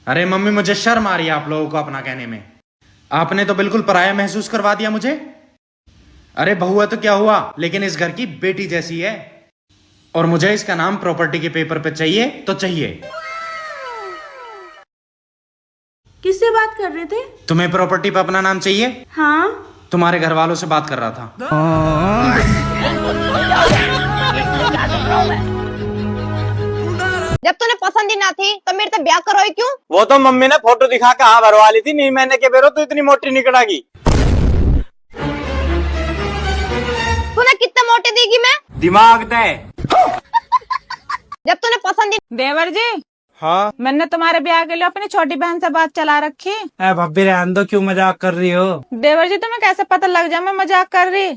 अरे मम्मी, मुझे शर्म आ रही है आप लोगों को अपना कहने में। आपने तो बिल्कुल पराया महसूस करवा दिया मुझे। अरे बहू है तो क्या हुआ, लेकिन इस घर की बेटी जैसी है। और मुझे इसका नाम प्रॉपर्टी के पेपर पे चाहिए तो चाहिए। किससे बात कर रहे थे? तुम्हें प्रॉपर्टी पे अपना नाम चाहिए? हाँ। तुम्हारे घर वालों से बात कर रहा था। जब तूने पसंद ही ना थी तो मेरे से ब्याह करो क्यों? वो तो मम्मी ने फोटो दिखा के हाँ भरवा ली थी। नहीं मैंने के बेरो तू इतनी मोटी निकलागी। तूने कितने मोटे देगी मैं? दिमाग दे। जब तूने पसंद ही। देवर जी, हाँ मैंने तुम्हारे ब्याह के लिए अपनी छोटी बहन से बात चला रखी। भाभी रहने दो, क्यों मजाक कर रही हो? देवर जी, तुम्हें कैसे पता लग जाए मैं मजाक कर रही?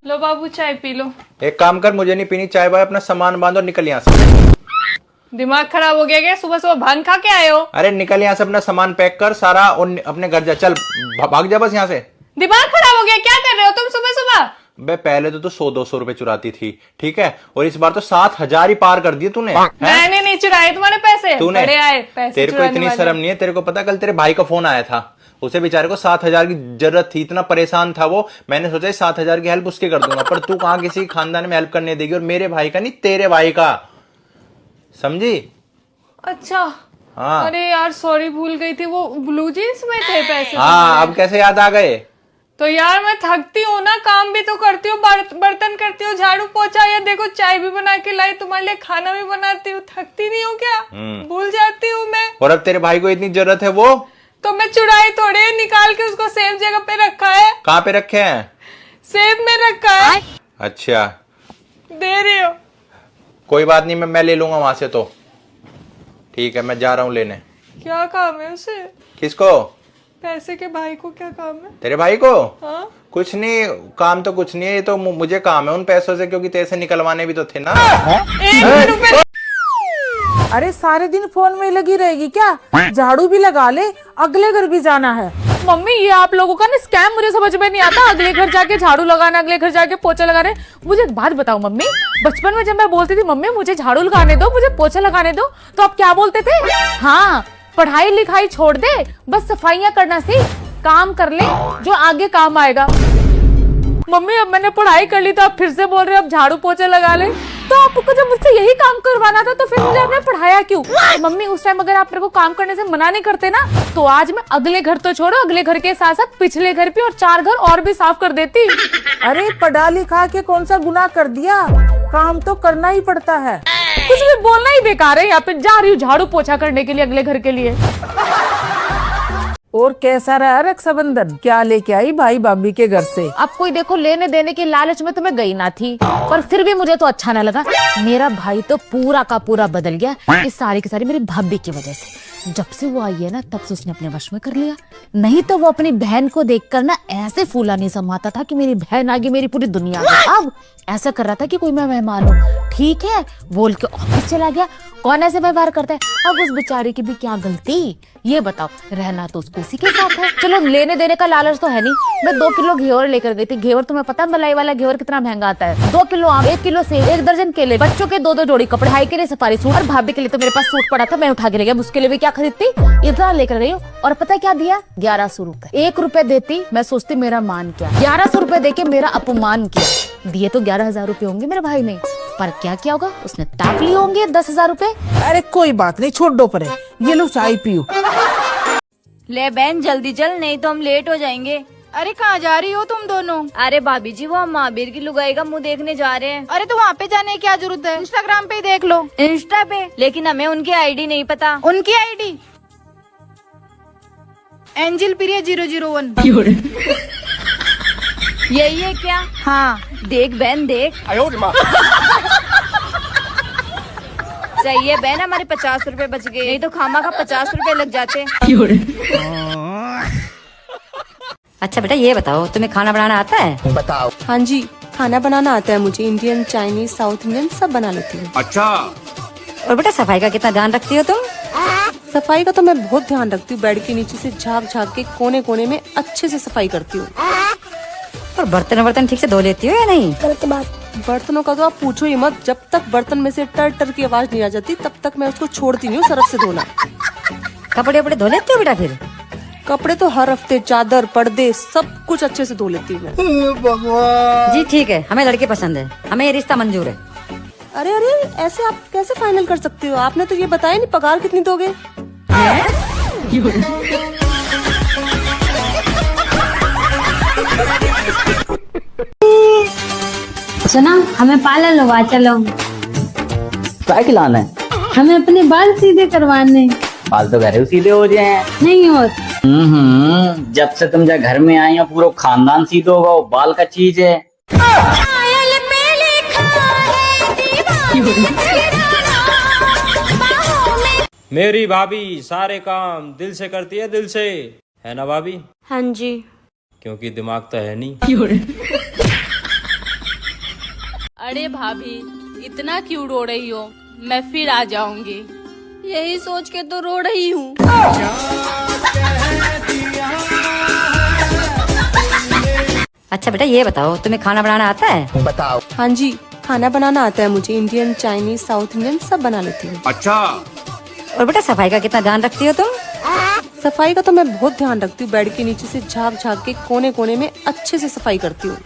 लो बाबू, चाय पी लो। एक काम कर, मुझे नहीं पीनी चाय भाई, अपना सामान बांधो निकल यहाँ से। दिमाग खराब हो गया क्या? सुबह सुबह भांग खा के आए हो? अरे निकल यहाँ से, अपना सामान पैक कर सारा और अपने घर जा। चल भाग जा बस यहाँ से। दिमाग खराब हो गया? क्या कर रहे हो तुम सुबह सुबह? बे पहले तो 100-200 रुपए चुराती थी, ठीक है, और इस बार तो 7,000 ही पार कर दिए तूने। मैंने नहीं चुराए तुम्हारे पैसे, तूने बड़े आए पैसे। तेरे को इतनी शर्म नहीं है? तेरे को पता कल तेरे भाई का फोन आया था, उसे बेचारे को 7,000 की जरूरत थी, इतना परेशान था वो। मैंने सोचा 7,000 की हेल्प उसके कर दूंगा, पर तू कहाँ किसी खानदान में हेल्प करने देगी, और मेरे भाई का नहीं तेरे भाई का, समझी? अच्छा हाँ। अरे यार सॉरी, भूल गई थी। वो ब्लू जींस में थे पैसे। हाँ अब कैसे याद आ गए? तो यार मैं थकती हूँ ना, काम भी तो करती हूँ, बर्तन करती हूँ, झाड़ू पोछा, या देखो चाय भी बना के लाई तुम्हारे लिए, खाना भी बनाती हूँ। थकती नहीं हूँ क्या? भूल जाती हूँ मैं। और अब तेरे भाई को इतनी जरूरत है वो तो मैं चुराई थोड़े, निकाल के उसको सेफ जगह पे रखा है। कहाँ पे रखे हैं? सेफ में रखा है। अच्छा दे रही हो? कोई बात नहीं, मैं ले लूंगा वहां से। तो ठीक है, मैं जा रहा हूँ लेने। क्या काम है उसे? किसको? पैसे के भाई को क्या काम है? तेरे भाई को? हाँ? कुछ नहीं, काम तो कुछ नहीं है, ये तो मुझे काम है उन पैसों से, क्योंकि तेरे से निकलवाने भी तो थे ना। 1 रुपए। अरे सारे दिन फोन में लगी रहेगी क्या? झाड़ू भी लगा ले, अगले घर भी जाना है। मम्मी, ये आप लोगों का ना स्कैम मुझे समझ में नहीं आता। अगले घर जाके झाड़ू लगाना, अगले घर जाके पोछा लगाना। मुझे एक बात बताओ मम्मी, बचपन में जब मैं बोलती थी मम्मी मुझे झाड़ू लगाने दो, मुझे पोछा लगाने दो, तो आप क्या बोलते थे? हाँ, पढ़ाई लिखाई छोड़ दे, बस सफाइयाँ करना सीख, काम कर ले जो आगे काम आएगा। मम्मी अब मैंने पढ़ाई कर ली तो आप फिर से बोल रहे हो अब झाड़ू पोछा लगा ले। तो आपको जब मुझसे यही काम करवाना था तो फिर मुझे आपने पढ़ाया क्यों? मम्मी उस टाइम अगर आप मेरे को काम करने से मना नहीं करते ना, तो आज मैं अगले घर तो छोड़ो, अगले घर के साथ साथ पिछले घर भी और 4 घर और भी साफ कर देती। अरे पढ़ा लिखा के कौन सा गुनाह कर दिया? काम तो करना ही पड़ता है। कुछ भी बोलना ही बेकार है। यहाँ पे जा रही हूँ झाड़ू पोछा करने के लिए अगले घर के लिए। और कैसा रहा रक्षाबंधन? क्या लेके आई भाई भाभी के घर से? अब कोई देखो, लेने देने के लालच में तो मैं गई ना थी, पर फिर भी मुझे तो अच्छा ना लगा। मेरा भाई तो पूरा का पूरा बदल गया, इस सारी की सारी मेरी भाभी की वजह से। जब से वो आई है ना, तब से उसने अपने वश में कर लिया। नहीं तो वो अपनी बहन को देखकर ना ऐसे फूला नहीं समाता था कि मेरी बहन आ गई, मेरी पूरी दुनिया आ गई। अब ऐसा कर रहा था कि कोई मैं मेहमान हूँ, ठीक है, बोल के ऑफिस चला गया। कौन ऐसे व्यवहार करता है? अब उस बेचारी की भी क्या गलती, ये बताओ। रहना तो उसको उसी के साथ है। चलो लेने देने का लालच तो है नहीं। मैं 2 किलो घेवर लेकर गई थी। घेवर तुम्हें पता है मलाई वाला घेवर कितना महंगा आता है? 2 किलो आम, 1 किलो सेब, 1 दर्जन केले, बच्चों के 2-2 जोड़ी कपड़े, भाई के लिए सफारी सूट, और भाभी के लिए तो मेरे पास सूट पड़ा था, मैं उठा के ले गया। उसके लिए भी क्या खरीदती, इतना लेकर गई हूँ। और पता क्या दिया? 1100 रुपए। 1 रुपए देती मैं सोचती मेरा मान क्या, 1100 रुपए देके मेरा अपमान किया। दिए तो 11,000 रुपए होंगे मेरे भाई ने, पर क्या क्या होगा, उसने ताप लिए होंगे 10,000 रुपए। अरे कोई बात नहीं, छोड़ दो परे, ये लो चाय पियो। ले बहन जल्दी चल, नहीं तो हम लेट हो जाएंगे। अरे कहाँ जा रही हो तुम दोनों? अरे भाभी जी, वो हम महावीर की लुगाई का मुंह देखने जा रहे हैं। अरे तो वहाँ पे जाने की क्या जरूरत है, इंस्टाग्राम पे ही देख लो। इंस्टा पे? लेकिन हमें उनकी आईडी नहीं पता। उनकी आईडी एंजल प्रिया 001। यही है क्या? हाँ देख बहन देख। सही है बहन, हमारे 50 रुपए बच गए, नहीं तो खामा का 50 रुपए लग जाते। अच्छा बेटा ये बताओ, तुम्हें खाना बनाना आता है? बताओ। हाँ जी, खाना बनाना आता है मुझे, इंडियन, चाइनीज, साउथ इंडियन सब बना लेती हूँ। अच्छा। और बेटा सफाई का कितना ध्यान रखती हो तुम? सफाई का तो मैं बहुत ध्यान रखती हूँ, बेड के नीचे से झाँक झाँक के कोने कोने में अच्छे से सफाई करती हूँ। और बर्तन ठीक से धो लेती हो या नहीं? गलत बात। बर्तनों का तो आप पूछो ही मत, जब तक बर्तन में से टर टर की आवाज नहीं आ जाती तब तक मैं उसको छोड़ती नहीं हूँ सरफ से धोना। कपड़े वपड़े धो लेते हो बेटा फिर? कपड़े तो हर हफ्ते चादर पर्दे सब कुछ अच्छे से धो लेती हूँ मैं। जी ठीक है, हमें लड़के पसंद है, हमें ये रिश्ता मंजूर है। अरे अरे, ऐसे आप कैसे फाइनल कर सकते हो? आपने तो ये बताया नहीं पगार कितनी दोगे? सुना, हमें पार्लर लगा चलो। क्या खिलाना है? हमें अपने बाल सीधे करवाने। बाल तो घर सीधे हो जाए। नहीं होत। जब से तुम जब घर में आई हो पूरा खानदान सीधे होगा, वो बाल का चीज है। मेरी भाभी सारे काम दिल से करती है, दिल से, है ना भाभी? हाँ जी। क्योंकि दिमाग तो है नहीं। अरे भाभी, इतना क्यों रो रही हो? मैं फिर आ जाऊंगी। यही सोच के तो रो रही हूँ। अच्छा बेटा ये बताओ, तुम्हें खाना बनाना आता है? बताओ। हाँ जी, खाना बनाना आता है मुझे, इंडियन चाइनीज साउथ इंडियन सब बना लेती हूँ। अच्छा। और बेटा सफाई का कितना ध्यान रखती हो तुम? सफाई का तो मैं बहुत ध्यान रखती हूँ, बेड के नीचे से झाँक झाँक के कोने कोने में अच्छे से सफाई करती हूँ।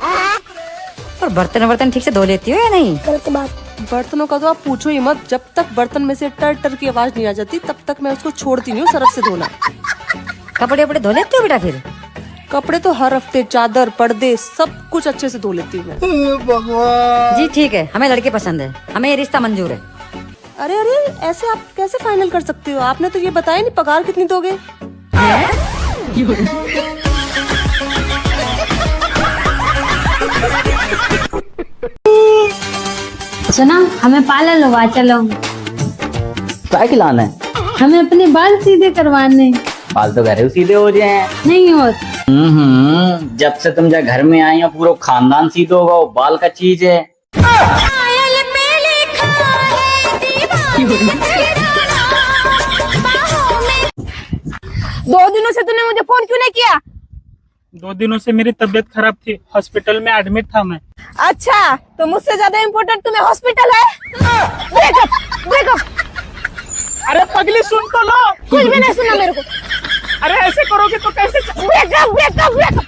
और बर्तन ठीक से धो लेती हो या नहीं? बर्तनों का तो आप पूछो ही मत, जब तक बर्तन में से टर टर की आवाज नहीं आ जाती तब तक मैं उसको छोड़ती नहीं हूँ सरफ से धोना। कपड़े वपड़े धो लेते हो बेटा फिर? कपड़े तो हर हफ्ते चादर पर्दे सब कुछ अच्छे से धो लेती हूँ मैं। जी ठीक है, हमें लड़के पसंद है, हमें ये रिश्ता मंजूर है। अरे अरे, ऐसे आप कैसे फाइनल कर सकते हो? आपने तो ये बताया नहीं पगार कितनी दोगे? सुना, हमें पार्लर लगा चलो। क्या खिलाना है? हमें अपने बाल सीधे करवाने। बाल तो घर सीधे हो जाए। नहीं होत। जब से तुम जब घर में आई हो पूरा खानदान सीधे होगा, वो बाल का चीज है। 2 दिनों से तूने मुझे फोन क्यों नहीं किया? 2 दिनों से मेरी तबीयत खराब थी, हॉस्पिटल में एडमिट था मैं। अच्छा, तो मुझसे ज्यादा इम्पोर्टेंट तुम्हें हॉस्पिटल है? Breakup breakup. अरे पगली सुन तो लो। कुछ भी नहीं सुना मेरे को। अरे ऐसे करोगे तो कैसे? Breakup breakup breakup.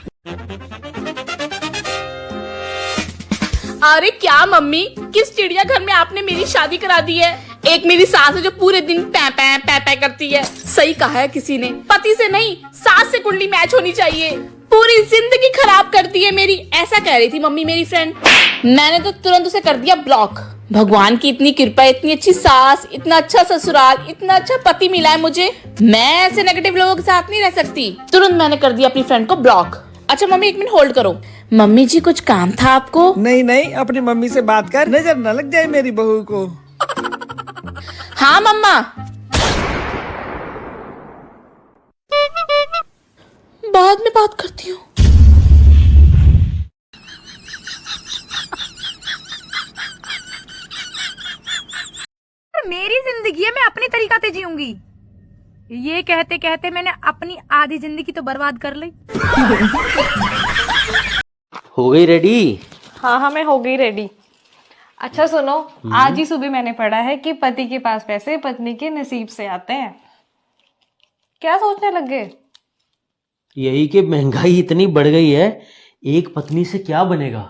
अरे क्या मम्मी, किस चिड़ियाघर में आपने मेरी शादी करा दी है? एक मेरी सास है जो पूरे दिन पै पै पै पै करती है। सही कहा है किसी ने, पति से नहीं सास से कुंडली मैच होनी चाहिए। पूरी जिंदगी खराब करती है मेरी, ऐसा कह रही थी मम्मी मेरी फ्रेंड। मैंने तो तुरंत उसे कर दिया ब्लॉक। भगवान की इतनी कृपा, इतनी अच्छी सास, इतना अच्छा ससुराल, इतना अच्छा पति मिला है मुझे। मैं ऐसे नेगेटिव लोगों के साथ नहीं रह सकती। तुरंत मैंने कर दिया अपनी फ्रेंड को ब्लॉक। अच्छा मम्मी 1 मिनट होल्ड करो। मम्मी जी कुछ काम था आपको? नहीं नहीं, अपनी मम्मी से बात कर, नजर न लग जाए मेरी बहू को। हाँ मम्मा। बाद में बात करती हूँ। मेरी जिंदगी है, मैं अपनी तरीका से जीऊंगी। ये कहते कहते मैंने अपनी आधी जिंदगी तो बर्बाद कर ली। हो गई रेडी? हाँ, मैं हो गई रेडी। अच्छा सुनो, आज ही सुबह मैंने पढ़ा है कि पति के पास पैसे पत्नी के नसीब से आते हैं। क्या सोचने लग गए? यही कि महंगाई इतनी बढ़ गई है, एक पत्नी से क्या बनेगा।